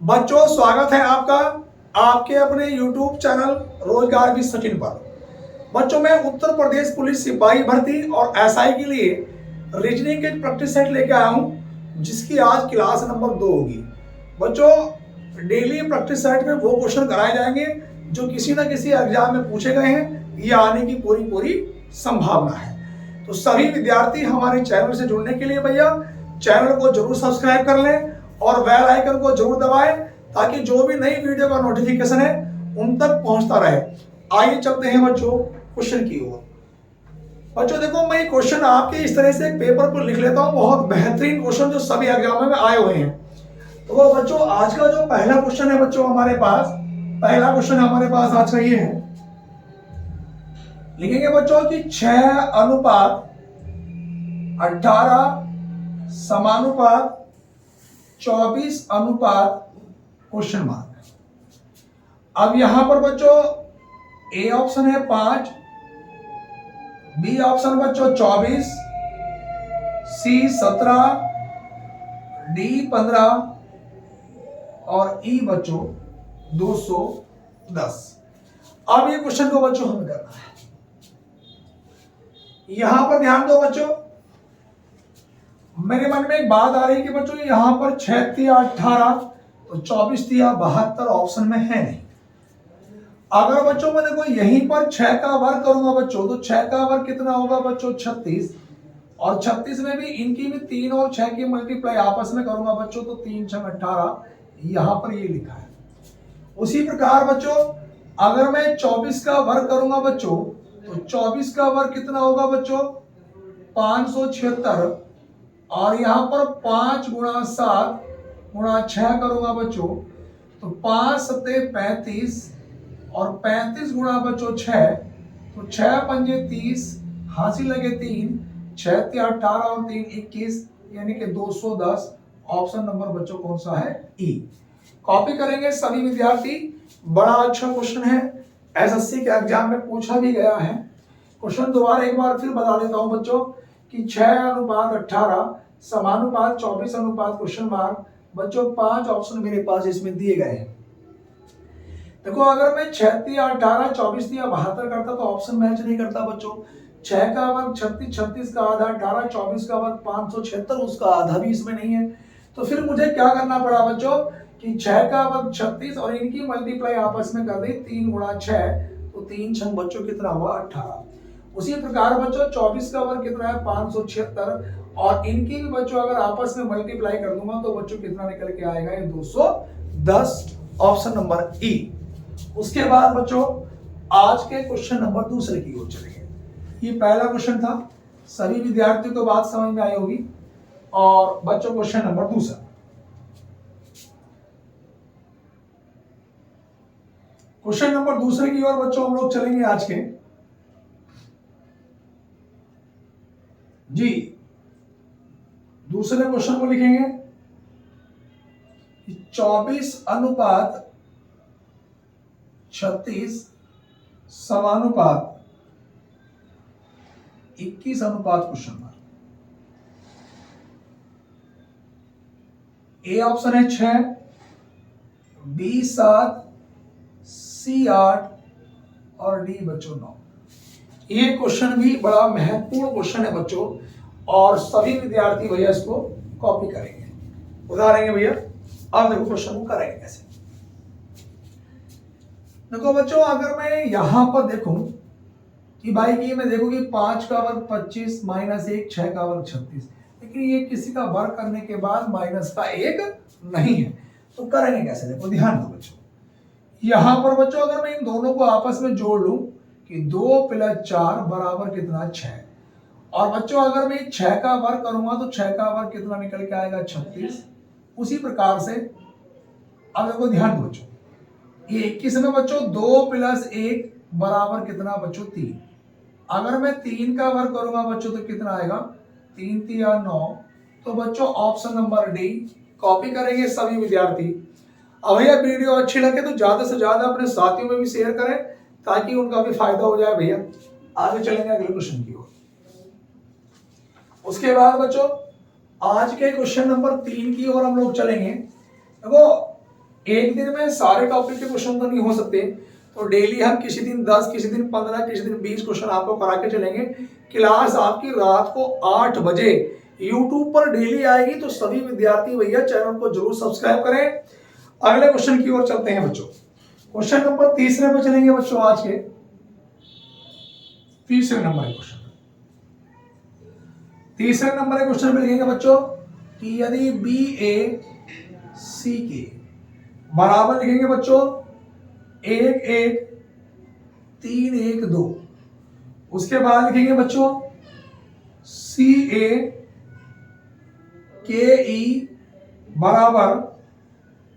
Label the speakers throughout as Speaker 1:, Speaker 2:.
Speaker 1: बच्चों स्वागत है आपका आपके अपने YouTube चैनल रोजगार भी सचिन पर। बच्चों मैं उत्तर प्रदेश पुलिस सिपाही भर्ती और एसआई के लिए रीजनिंग के प्रैक्टिस सेट लेके आया हूं, जिसकी आज क्लास नंबर 2 होगी। बच्चों डेली प्रैक्टिस सेट में वो क्वेश्चन कराए जाएंगे जो किसी ना किसी एग्जाम में पूछे गए हैं, ये आने की पूरी पूरी संभावना है। तो सभी विद्यार्थी हमारे चैनल से जुड़ने के लिए भैया चैनल को जरूर सब्सक्राइब कर लें और बेल आइकन को जरूर दबाएं, ताकि जो भी नई वीडियो का नोटिफिकेशन है उन तक पहुंचता रहे। आइए चलते हैं बच्चों क्वेश्चन की ओर। बच्चों देखो मैं क्वेश्चन आपके इस तरह से एक पेपर पर लिख लेता हूं, बहुत बेहतरीन क्वेश्चन जो सभी एग्जाम में आए हुए हैं। तो बच्चों आज का जो पहला क्वेश्चन है बच्चों हमारे पास, पहला क्वेश्चन हमारे पास आज का ये है, लिखेंगे बच्चों कि 6:18 समानुपात 24 क्वेश्चन मार्क। अब यहां पर बच्चों ए ऑप्शन है 5, बी ऑप्शन बच्चों 24, सी 17, डी 15 और ई बच्चों 210। अब ये क्वेश्चन को बच्चों हमें करना है। यहां पर ध्यान दो बच्चों, मेरे मन में एक बात आ रही है कि बच्चों यहां पर 6×18 तो 24×72 ऑप्शन में है नहीं। अगर बच्चों मैं देखो यहीं पर 6 का वर्ग करूंगा बच्चों, तो 6 का वर्ग कितना होगा बच्चों 36, और 36 में भी इनकी भी 3 और 6 की मल्टीप्लाई आपस में करूंगा बच्चों, तो 3×6=18, यहां पर ये लिखा है। उसी प्रकार बच्चों अगर मैं 24 का वर्ग करूंगा बच्चों, तो 24 का वर्ग कितना होगा बच्चों 576, और यहां पर 5×7×6 करूंगा बच्चों, तो 5×7=35 और 35 गुणा बच्चों 6, तो 6×5=30, हासिल लगे 3, 6×18 और 3=21, यानी कि 210। ऑप्शन नंबर बच्चों कौन सा है ई। कॉपी करेंगे सभी विद्यार्थी, बड़ा अच्छा क्वेश्चन है, एसएससी के एग्जाम में पूछा भी गया है। क्वेश्चन दोबारा एक बार फिर बता देता हूं बच्चों कि 6:18 समानुपात 24 क्वेश्चन मार्क। बच्चों 5 ऑप्शन मेरे पास इसमें दिए गए हैं। देखो अगर मैं 6×18 24×72 करता तो ऑप्शन मैच नहीं करता बच्चों। 6 का वर्ग 36, 36 का आधा 18, 24 का वर्ग 576, उसका आधा भी इसमें नहीं है। तो फिर मुझे क्या करना पड़ा बच्चों कि 6 का वर्ग 36 और इनकी मल्टीप्लाई आपस में कर दी 3×6, तो 3×6 बच्चों कितना हुआ 18। उसी प्रकार बच्चों 24 का वर्ग कितना है 576, और इनकी भी बच्चों अगर आपस में मल्टीप्लाई कर दूंगा तो बच्चों कितना निकल के आएगा ये 210। ऑप्शन नंबर ई। उसके बाद बच्चों आज के क्वेश्चन नंबर दूसरे की ओर चलेंगे। ये पहला क्वेश्चन था, सभी विद्यार्थियों को बात समझ में आई होगी। और बच्चों क्वेश्चन नंबर दूसरा, क्वेश्चन नंबर दूसरे की ओर बच्चों हम लोग चलेंगे आज के। जी दूसरे क्वेश्चन को लिखेंगे 24:36 समानुपात 21 क्वेश्चन मार्क। ए ऑप्शन है 6, बी 7, सी 8 और डी बच्चों 9। ये क्वेश्चन भी बड़ा महत्वपूर्ण क्वेश्चन है बच्चों, और सभी विद्यार्थी भैया इसको कॉपी करेंगे, उतारेंगे भैया। अब देखो क्वेश्चन को करेंगे कैसे। देखो बच्चों अगर मैं यहां पर देखूं कि भाई की मैं देखूं कि 5 का वर्ग 25 -1 6 का वर्ग 36, लेकिन ये किसी का वर्ग करने के बाद माइनस का 1 नहीं है, तो करेंगे कैसे। देखो ध्यान दो बच्चों, यहां पर बच्चों अगर मैं इन दोनों को आपस में जोड़ लूं कि 2 + 4 बराबर कितना 6, और बच्चों अगर मैं 6 का वर्ग करूंगा तो 6 का वर्ग कितना निकल के आएगा 36। उसी प्रकार से अब देखो ध्यान दो बच्चों, ये 21 में बच्चों 2 + 1 बराबर कितना बच्चों 3। अगर मैं 3 का वर्ग करूंगा बच्चों तो कितना आएगा 3×3 = 9। तो बच्चों ऑप्शन नंबर डी कॉपी करेंगे सभी विद्यार्थी। अब भैया वीडियो अच्छी लगे तो ज्यादा से ज्यादा अपने साथियों में भी शेयर करें, ताकि उनका भी फायदा हो जाए भैया। आगे चलेंगे अगले क्वेश्चन की ओर। उसके बाद बच्चों आज के क्वेश्चन नंबर 3 की ओर हम लोग चलेंगे। देखो एक दिन में सारे टॉपिक के क्वेश्चन तो नहीं हो सकते, तो डेली हम किसी दिन 10, किसी दिन 15, किसी दिन 20 क्वेश्चन आपको करा के चलेंगे। क्लास आपकी रात को 8 बजे यूट्यूब पर डेली आएगी, तो सभी विद्यार्थी भैया चैनल को जरूर सब्सक्राइब करें। अगले क्वेश्चन की ओर चलते हैं बच्चों। क्वेश्चन नंबर 3 पे चलेंगे बच्चों। आज के 3 नंबर के क्वेश्चन, 3 नंबर के क्वेश्चन में लिखेंगे बच्चों कि यदि बी ए सी के बराबर लिखेंगे बच्चों 1 1 3 1 2, उसके बाद लिखेंगे बच्चों सी ए के ई बराबर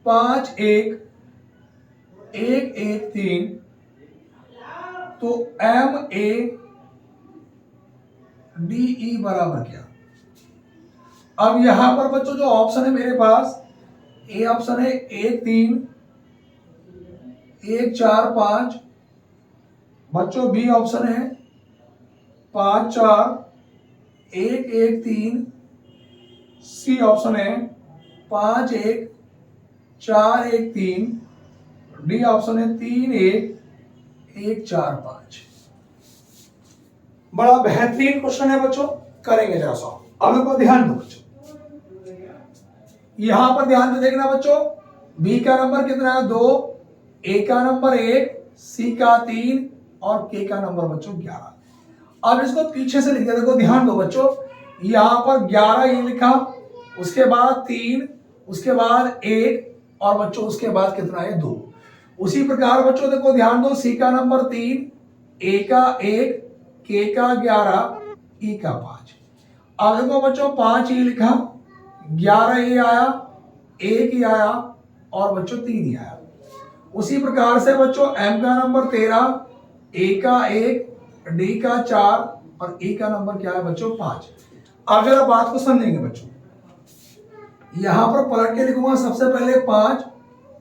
Speaker 1: 5 1 1 1 3, तो एम ए डी ई बराबर क्या। अब यहां पर बच्चों जो ऑप्शन है मेरे पास, ए ऑप्शन है 1 3 1 4 5, बच्चों बी ऑप्शन है 5 4 1 1 3, सी ऑप्शन है 5 1 4 1 3, डी ऑप्शन है 3 1 1 4 5। बड़ा बेहतरीन क्वेश्चन है बच्चों, करेंगे जरा सा। अब इनको ध्यान दो बच्चों, यहां पर ध्यान से देखना बच्चों। बी का नंबर कितना है 2, ए का नंबर 1, सी का 3 और के का नंबर बच्चों 11। अब इसको पीछे से लिख दिया, देखो ध्यान दो बच्चों। यहां पर 11 ये लिखा, उसके बाद 3, उसके बाद 1 और बच्चों उसके बाद कितना है 2। उसी प्रकार बच्चों देखो ध्यान दो, सी का नंबर 3, ए का 1, के का 11, ई का 5। अब देखो बच्चों 5 ये लिखा, 11 ये आया, 1 ही आया और बच्चों 3 ही आया। उसी प्रकार से बच्चों एम का नंबर 13, ए का 1, डी का 4 और ई का नंबर क्या है बच्चों 5। अब जरा बात को समझेंगे बच्चों, यहां पर पलट के लिखूंगा। सबसे पहले 5,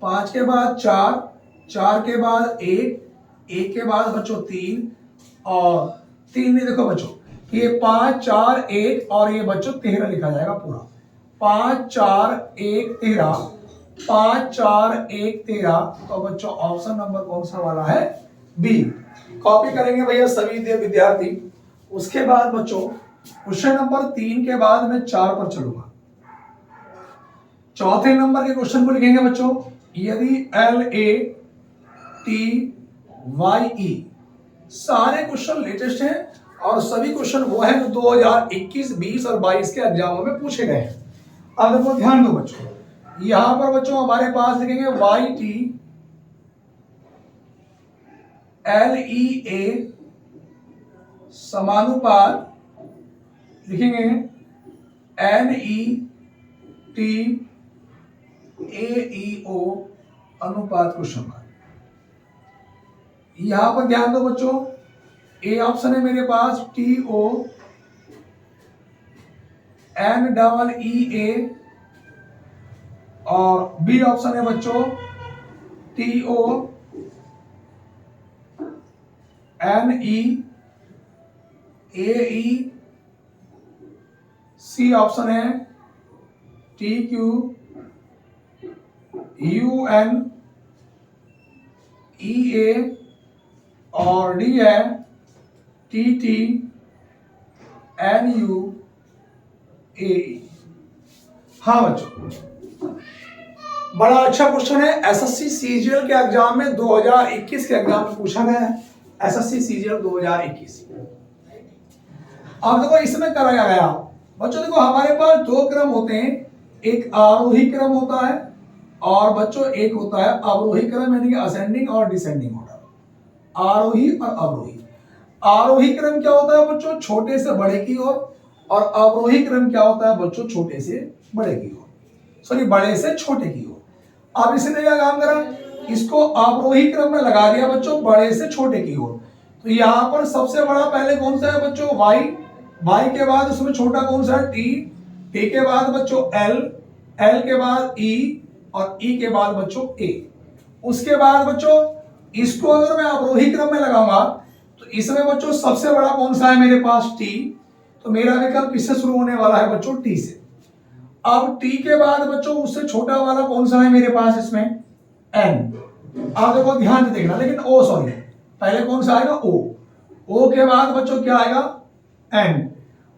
Speaker 1: 5 के बाद 4, 4 के बाद 1, 1 के बाद बच्चों 3 और 3 नहीं, देखो बच्चों ये 5 4 1 और ये बच्चों 13 लिखा जाएगा पूरा। 5 4 1 13, 5 4 1 13, तो बच्चों ऑप्शन नंबर कौन सा वाला है, बी। कॉपी करेंगे भैया सभी विद्यार्थी। उसके बाद बच्चों क्वेश्चन नंबर 3 के बाद मैं 4 पर चलूंगा। चौथे नंबर के क्वेश्चन को लिखेंगे बच्चों, यदि एल ए टी वाई ई, सारे क्वेश्चन लेटेस्ट हैं और सभी क्वेश्चन वो हैं जो 2021, 20 और 22 के एग्जामों में पूछे गए हैं। अब देखो ध्यान दो बच्चों, यहां पर बच्चों हमारे पास लिखेंगे वाई टी एल ई ए समानुपात, लिखेंगे एन ई टी ए ई ओ अनुपात क्वेश्चन मार्क। यहां पर ध्यान दो बच्चों, ए ऑप्शन है मेरे पास T O N double E A और बी ऑप्शन है बच्चों T O N E A, C option है T Q U N E A और डी है T T N U A. हाँ बच्चों, बड़ा अच्छा क्वेश्चन है, एसएससी सीजीएल के एग्जाम में 2021 के एग्जाम में पूछा गया है, एसएससी सीजीएल 2021। अब देखो इसमें कराया गया बच्चों, देखो हमारे पास 2 क्रम होते हैं, एक आरोही क्रम होता है और बच्चों एक होता है अवरोही क्रम, यानी कि असेंडिंग और डिसेंडिंग ऑर्डर। आरोही और अवरोही। आरोही क्रम क्या होता है बच्चों, छोटे से बड़े की ओर, और अवरोही क्रम क्या होता है बच्चों, छोटे से बड़े की ओर, सॉरी बड़े से छोटे की ओर। अब इसने क्या काम करा, इसको अवरोही क्रम में लगा दिया बच्चों, बड़े से छोटे की ओर। तो यहाँ पर सबसे बड़ा पहले कौन सा है बच्चों, वाई, वाई के बाद उसमें छोटा कौन सा है, टी, टी के बाद बच्चों एल, एल के बाद ई और ई के बाद बच्चों ए। उसके बाद बच्चों इसको अगर मैं अवरोही क्रम में लगाऊंगा तो इसमें बच्चों सबसे बड़ा कौन सा है मेरे पास, टी, तो मेरा विकल्प किससे शुरू होने वाला है बच्चों, टी से। अब टी के बाद बच्चों उससे छोटा वाला कौन सा है मेरे पास इसमें, एन। आप देखो ध्यान से देखना, लेकिन ओ सॉरी, पहले कौन सा आएगा? ओ के बाद बच्चों क्या आएगा? एन।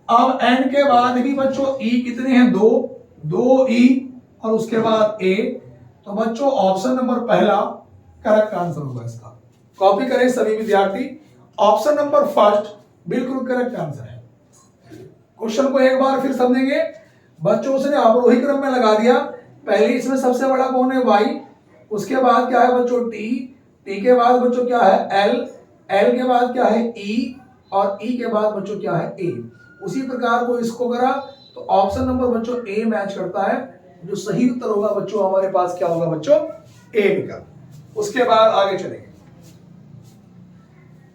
Speaker 1: अब एन के बाद भी बच्चों ई कितने हैं? दो ई और उसके बाद ए। तो बच्चों ऑप्शन नंबर पहला करेक्ट आंसर होगा इसका। कॉपी करें सभी विद्यार्थी, ऑप्शन नंबर फर्स्ट बिल्कुल करेक्ट आंसर है। क्वेश्चन को एक बार फिर समझेंगे बच्चों, उसने अवरोही क्रम में लगा दिया। पहले इसमें सबसे बड़ा कौन है? वाई, उसके बाद क्या है बच्चों? टी, टी के बाद बच्चों क्या है? एल, एल के बाद क्या है? ई, और ई के बाद बच्चों क्या है? ए। उसी प्रकार को इसको करा तो ऑप्शन नंबर बच्चों ए मैच करता है। जो सही उत्तर होगा बच्चों हमारे पास क्या होगा बच्चों? ए विकल्प। उसके बाद आगे चलेंगे।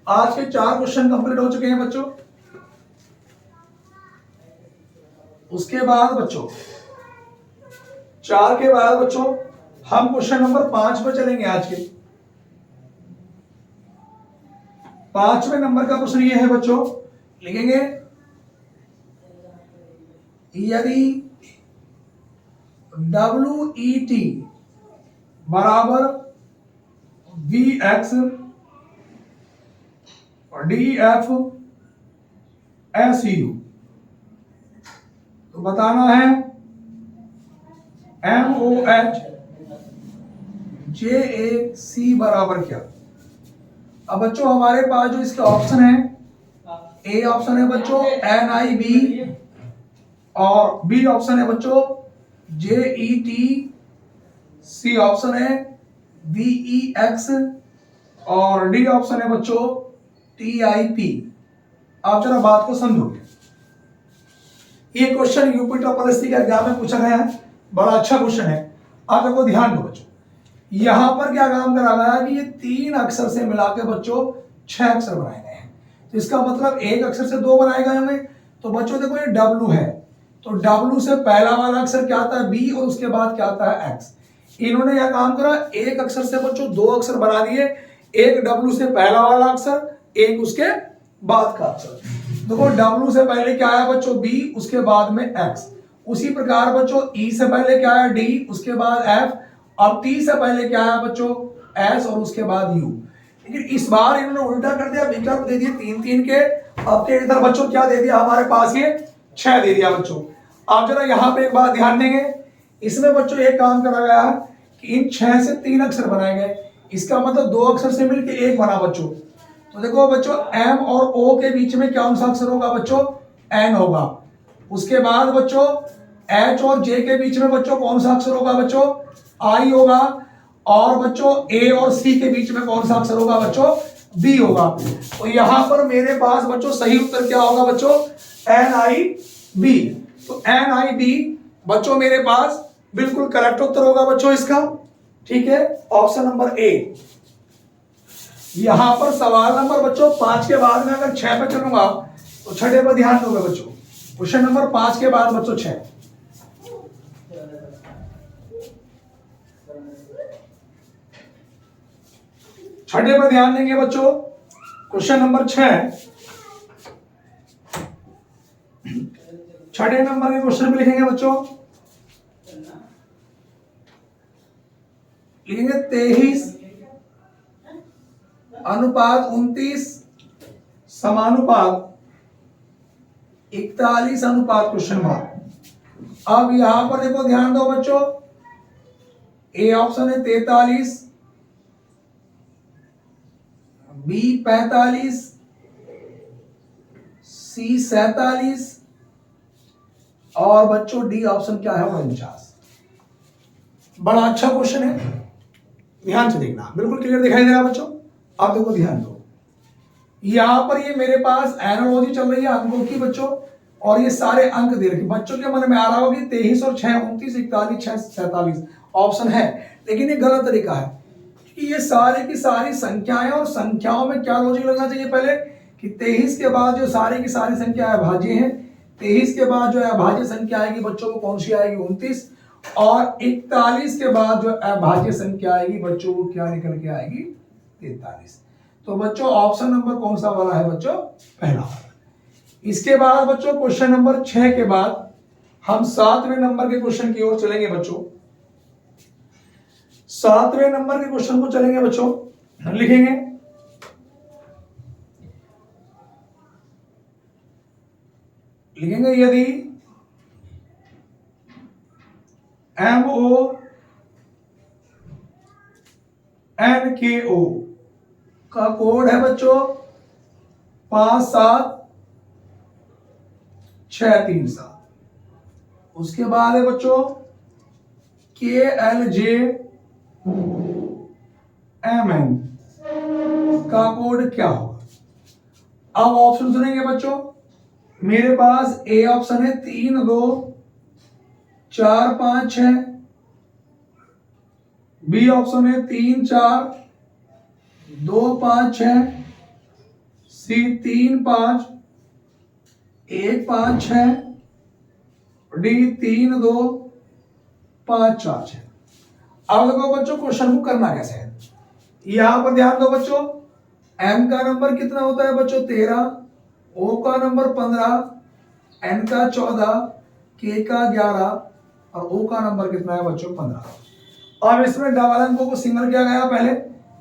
Speaker 1: आज के 4 क्वेश्चन कंप्लीट हो चुके हैं बच्चों। उसके बाद बच्चों 4 के बाद बच्चों हम क्वेश्चन नंबर 5 पर चलेंगे। आज के 5वें नंबर का क्वेश्चन ये है बच्चों, लिखेंगे यदि WET बराबर VX और DF SU, तो बताना है MOH JAC बराबर क्या। अब बच्चों हमारे पास जो इसके ऑप्शन है, ए ऑप्शन है बच्चों NIB, और बी ऑप्शन है बच्चों JET, सी ऑप्शन है VEX, और डी ऑप्शन है बच्चों TIP। आप जरा बात को समझो। ये क्वेश्चन यूपी टॉपर एससी के एग्जाम में पूछा गया है, बड़ा अच्छा क्वेश्चन है। आप देखो ध्यान दो बच्चों, यहां पर क्या काम करा गया कि ये 3 अक्षर से मिला के बच्चों 6 अक्षर बनाए गए हैं। तो इसका मतलब एक अक्षर से 2 बनाए गए होंगे। तो बच्चों देखो ये W है, तो W से पहला वाला अक्षर क्या आता है? B, और उसके बाद क्या आता है? X। इन्होंने यह काम करा, एक अक्षर से बच्चों 2 अक्षर बना दिए। एक W से पहला वाला अक्षर, एक उसके बाद का अक्षर। देखो W से पहले क्या आया बच्चों? B, उसके बाद में X। उसी प्रकार बच्चों E से पहले क्या आया? D, उसके बाद F। अब T से पहले क्या आया बच्चों? S, और उसके बाद U। लेकिन इस बार इन्होंने उल्टा कर दिया, विकल्प दे दिए 3-3 के। अब के इधर बच्चों क्या दे दिया हमारे पास? ये 6 दे दिया बच्चों। आप जरा यहाँ पे एक बात ध्यान देंगे, इसमें बच्चों एक काम करा गया कि इन 6 से 3 अक्षर बनाए गए। इसका मतलब 2 अक्षर से मिलकर एक बना बच्चों। तो देखो बच्चों M और O के बीच में कौन सा अक्षर होगा बच्चों? N होगा। उसके बाद बच्चों H और J के बीच में बच्चों कौन सा अक्षर होगा बच्चों? I होगा। और बच्चों A और C के बीच में कौन सा अक्षर होगा बच्चों? B होगा। तो यहां पर मेरे पास बच्चों सही उत्तर क्या होगा बच्चों? NIB। तो NIB बच्चों मेरे पास बिल्कुल करेक्ट उत्तर होगा बच्चों इसका। ठीक है, ऑप्शन नंबर ए। यहां पर सवाल नंबर बच्चों 5 के बाद में अगर 6 पे चलूंगा तो 6 पर ध्यान दोगे बच्चों। क्वेश्चन नंबर 5 के बाद बच्चों 6, छठे पर ध्यान देंगे बच्चों। क्वेश्चन नंबर 6, छठे नंबर के क्वेश्चन में लिखेंगे बच्चों, लिखेंगे 23:29 समानुपात 41 क्वेश्चन मार्क। अब यहां पर देखो ध्यान दो बच्चों, ए ऑप्शन है 43, बी 45, सी 47, और बच्चों डी ऑप्शन क्या है 49। बड़ा अच्छा क्वेश्चन है, ध्यान से देखना, बिल्कुल क्लियर दिखाई दे रहा है बच्चों। आप देखो ध्यान दो, यहां पर ये मेरे पास एनालॉजी चल रही है अंकों की बच्चों, और ये सारे अंक दे रखे बच्चों के मन में आ रहा होगा 23 और 6 29 41 6 47 ऑप्शन है, लेकिन ये गलत तरीका है कि ये सारे की सारी संख्याएं, और संख्याओं में क्या लॉजिक लगना चाहिए पहले कि 23 के बाद जो सारी की सारी संख्या अभाज्य है, 23 के बाद जो अभाज्य संख्या आएगी बच्चों को कौन सी आएगी 29, और 41 के बाद जो अभाज्य संख्या आएगी बच्चों को क्या निकल के आएगी 43। तो बच्चों ऑप्शन नंबर कौन सा वाला है बच्चों? पहला वाला। इसके बाद बच्चों क्वेश्चन नंबर 6 के बाद हम 7वें नंबर के क्वेश्चन की ओर चलेंगे बच्चों। 7वें नंबर के क्वेश्चन को चलेंगे बच्चों, लिखेंगे यदि MONKO का कोड है बच्चों 57637। उसके बाद है बच्चों KLJMN का कोड क्या होगा। अब ऑप्शन सुनेंगे बच्चों, मेरे पास ए ऑप्शन है 3 2 4 5 6, बी ऑप्शन है 3 4 2 5 6, सी 3 5 1 5 6, डी 3 2 5 4 6। अब देखो बच्चों क्वेश्चन को करना कैसे है, यहां पर ध्यान दो बच्चों। एम का नंबर कितना होता है बच्चों 13, ओ का नंबर 15, एन का 14, के का 11 और ओ का नंबर कितना है बच्चों 15। अब इसमें डबल अंकों को सिंगल किया गया। पहले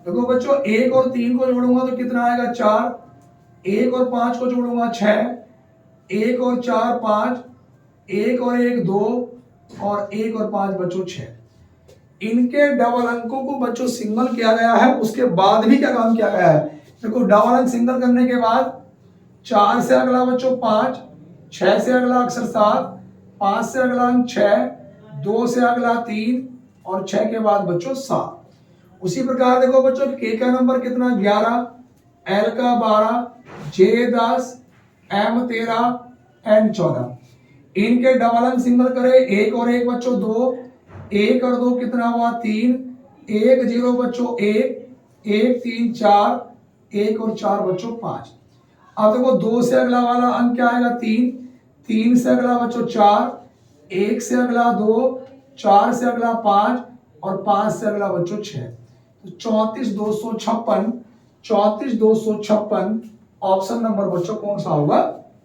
Speaker 1: देखो बच्चों 1 और 3 को जोड़ूंगा तो कितना आएगा 4, 1 और 5 को जोड़ूंगा 6, 1 और 4 5, 1 और 1 2 और 1 और 5 बच्चों 6। इनके डबल अंकों को बच्चों सिंगल किया गया है। उसके बाद भी क्या काम किया गया है, देखो डबल अंक सिंगल करने के बाद 4 से अगला बच्चों 5, 6 से अगला अक्षर 7, 5 से अगला अंक 6, 2 से अगला 3 और 6 के बाद बच्चों 7। उसी प्रकार देखो बच्चों के का नंबर कितना 11, एल का 12, जे 10, एम 13, एन 14। इनके डबल अंक सिंगल करें 1 और 1 बच्चों 2, 1 और 2 कितना हुआ 3, 1 0 बच्चों 1, 1 3 4, 1 और 4 बच्चों 5। अब देखो 2 से अगला वाला अंक क्या आएगा 3, 3 से अगला बच्चों 4, 1 से अगला 2, 4 से अगला 5 और 5 से अगला बच्चों 6। तो 34 256, 34 256 ऑप्शन नंबर बच्चों कौन सा होगा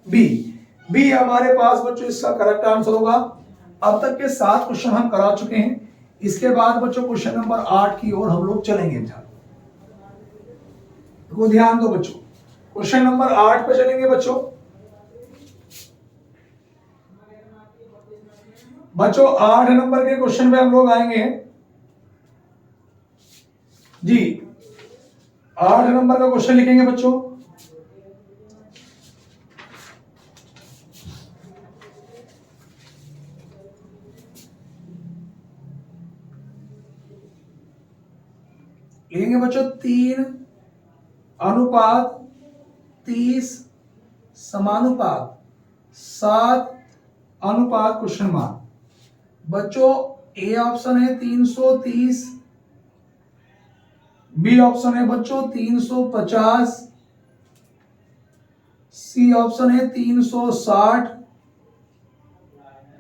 Speaker 1: बी। बी हमारे पास बच्चों इसका करेक्ट आंसर होगा। अब तक के 7 क्वेश्चन हम करा चुके हैं। इसके बाद बच्चों क्वेश्चन नंबर 8 की ओर हम लोग चलेंगे। तो ध्यान दो बच्चों, क्वेश्चन नंबर 8 पे चलेंगे बच्चों। बच्चों 8 नंबर के क्वेश्चन पे हम लोग आएंगे जी। 8 नंबर का क्वेश्चन लिखेंगे बच्चों, लिखेंगे बच्चों 3 अनुपात 30 समानुपात 7 अनुपात क्वेश्चन मार्क। बच्चों ए ऑप्शन है 330, बी ऑप्शन है बच्चों 350, सी ऑप्शन है 360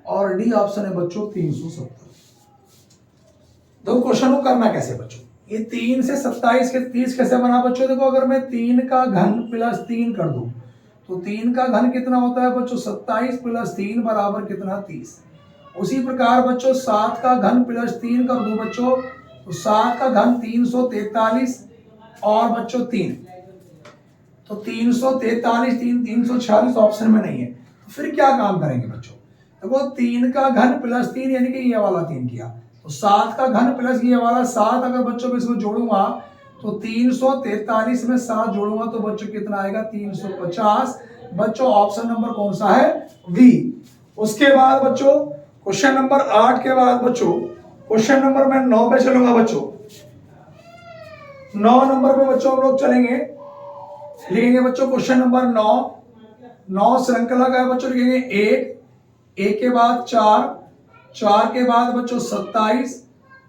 Speaker 1: और डी ऑप्शन है बच्चों 370। दो क्वेश्चन को करना कैसे बच्चों, ये 3 से 27 के 30 कैसे बना बच्चों। देखो अगर मैं 3 का घन प्लस 3 कर दूं तो 3 का घन कितना होता है बच्चों 27 प्लस 3 बराबर कितना 30। उसी प्रकार बच्चों 7 का घन प्लस 3 कर दो बच्चों तो 7 का घन 343 और बच्चों 3, तो 343 3 346 ऑप्शन में नहीं है। तो फिर क्या काम करेंगे बच्चों, देखो 3 का घन प्लस 3 यानी कि ये वाला 3 किया, तो 7 का घन प्लस ये वाला 7 अगर बच्चों में इसको जोड़ूंगा तो 343 में 7 जोड़ूंगा तो बच्चों कितना आएगा 350। बच्चों ऑप्शन नंबर कौन सा है बी। उसके बाद बच्चों क्वेश्चन नंबर 8 के बाद बच्चों क्वेश्चन नंबर मैं 9 पे चलूंगा बच्चों। 9 नंबर पे बच्चों हम लोग चलेंगे, लिखेंगे बच्चों क्वेश्चन नंबर 9 श्रृंखला का है बच्चों। लिखेंगे 1 के बाद 4 के बाद बच्चों 27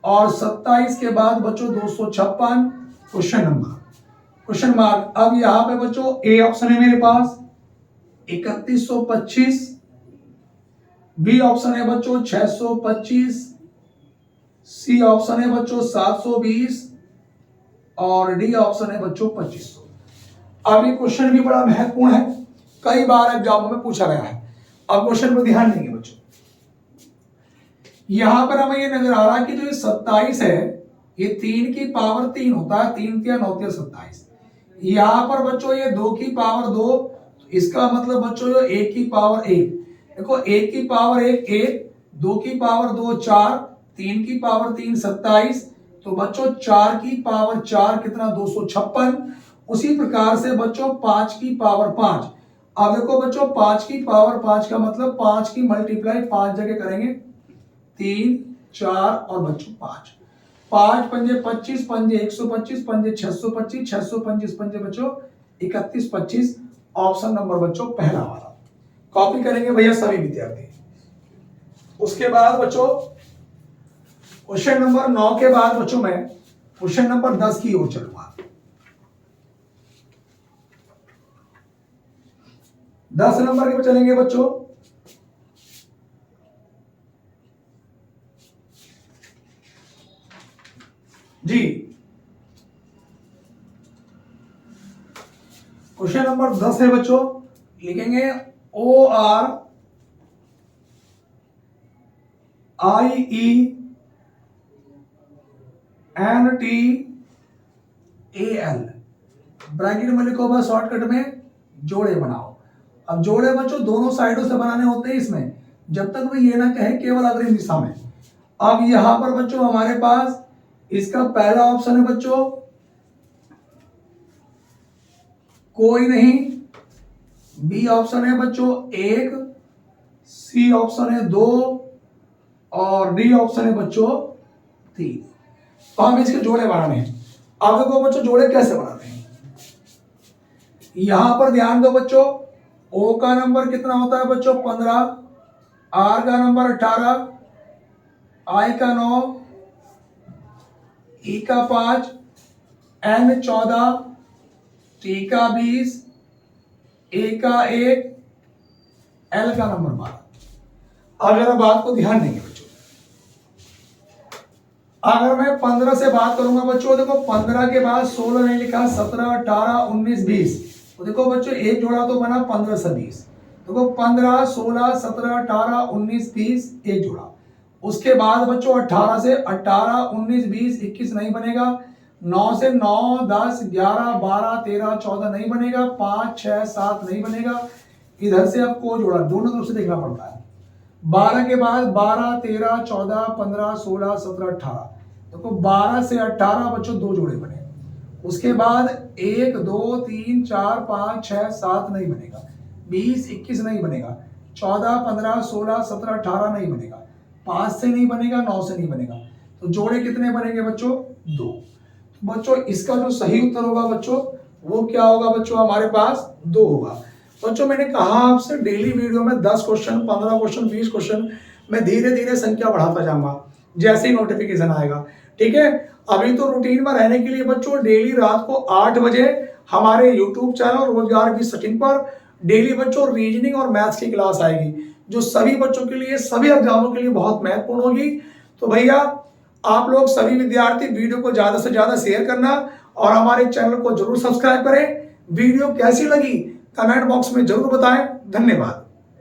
Speaker 1: और 27 के बाद बच्चों 256 क्वेश्चन मार्क। अब यहां पे बच्चों ए ऑप्शन है मेरे पास 3125, बी ऑप्शन है बच्चों 625, सी ऑप्शन है बच्चों 720 और डी ऑप्शन है बच्चों 2500। अब ये क्वेश्चन भी बड़ा महत्वपूर्ण है, कई बार एग्जामों में पूछा गया है। अब क्वेश्चन पर ध्यान देंगे बच्चों, यहां पर हमें ये नजर आ रहा है कि जो 27 है ये 3 की पावर 3 होता है, 3 तिया 9 तिया 27। यहाँ पर बच्चों ये 2 की पावर 2, इसका मतलब बच्चों जो 1 की पावर 1, देखो 1 की पावर 1 1, 2 की पावर 2 4, 3 की पावर 3 27, तो बच्चों 4 की पावर 4 कितना 256। उसी प्रकार से बच्चों 5 की पावर 5, अब देखो बच्चों 5 की पावर 5 का मतलब 5 की मल्टीप्लाई 5 जगह करेंगे, 3 4 और बच्चों 5, 5 पंजे 25, पंजे 125, पंजे 625, 625 पंजे बच्चों 31 25। ऑप्शन नंबर बच्चों पहला वाला कॉपी करेंगे भैया सभी विद्यार्थी। उसके बाद बच्चों क्वेश्चन नंबर 9 के बाद बच्चों मैं क्वेश्चन नंबर 10 की ओर चलूंगा। 10 नंबर के चलेंगे बच्चों। जी क्वेश्चन नंबर 10 है बच्चों, लिखेंगे ORIENTAL, ब्रैकेट में लिखो बस शॉर्टकट में जोड़े बनाओ। अब जोड़े बच्चों दोनों साइडों से बनाने होते हैं इसमें, जब तक वो ये ना कहे केवल अग्रिम दिशा में। अब यहां पर बच्चों हमारे पास इसका पहला ऑप्शन है बच्चों कोई नहीं, बी ऑप्शन है बच्चों 1, सी ऑप्शन है 2 और डी ऑप्शन है बच्चों 3। तो हम इसके जोड़े बनाने हैं। अब देखो बच्चों जोड़े कैसे बनाते हैं, यहां पर ध्यान दो बच्चों, ओ का नंबर कितना होता है बच्चों 15, आर का नंबर 18, आई का 9, ई का 5, एन 14, टी का 20, ए का 1, एल का नंबर 12। अब जरा बात को ध्यान देंगे बच्चों, अगर मैं 15 से बात करूंगा बच्चों, देखो 15 के बाद 16 नहीं लिखा, 17 18 19 20, तो देखो बच्चों एक जोड़ा तो बना 15 से 20, देखो 15 16 17 18 19 20 एक जोड़ा। उसके बाद बच्चों 18 से 18 19 20 21 नहीं बनेगा, 9 से 9 10 11 12 13 14 नहीं बनेगा, 5 6 7 नहीं बनेगा। इधर से आपको जोड़ा दोनों तरफ से देखना पड़ता है। 12 के बाद 12 13 14 15 16 17 18, देखो 12 से 18 बच्चों दो जोड़े बने। उसके बाद 1 2 3 4 5 6 7 नहीं बनेगा, 20 21 नहीं बनेगा, 14 15 16 17 18 नहीं बनेगा, 5 से नहीं बनेगा, 9 से नहीं बनेगा। तो जोड़े कितने बनेंगे बच्चों 2। तो बच्चों इसका जो सही उत्तर होगा बच्चों वो क्या होगा बच्चों, हमारे पास 2 होगा। बच्चों मैंने कहा आपसे डेली वीडियो में 10 क्वेश्चन 15 क्वेश्चन 20 क्वेश्चन मैं धीरे धीरे संख्या बढ़ाता जाऊंगा जैसे ही नोटिफिकेशन आएगा, ठीक है। अभी तो रूटीन में रहने के लिए बच्चों डेली रात को 8 बजे हमारे यूट्यूब चैनल रोजगार की सेटिंग पर डेली बच्चों रीजनिंग और मैथ्स की क्लास आएगी, जो सभी बच्चों के लिए सभी एग्जामों के लिए बहुत महत्वपूर्ण होगी। तो भैया आप लोग सभी विद्यार्थी वीडियो को ज्यादा से ज्यादा शेयर करना और हमारे चैनल को जरूर सब्सक्राइब करें। वीडियो कैसी लगी कमेंट बॉक्स में जरूर बताएं। धन्यवाद।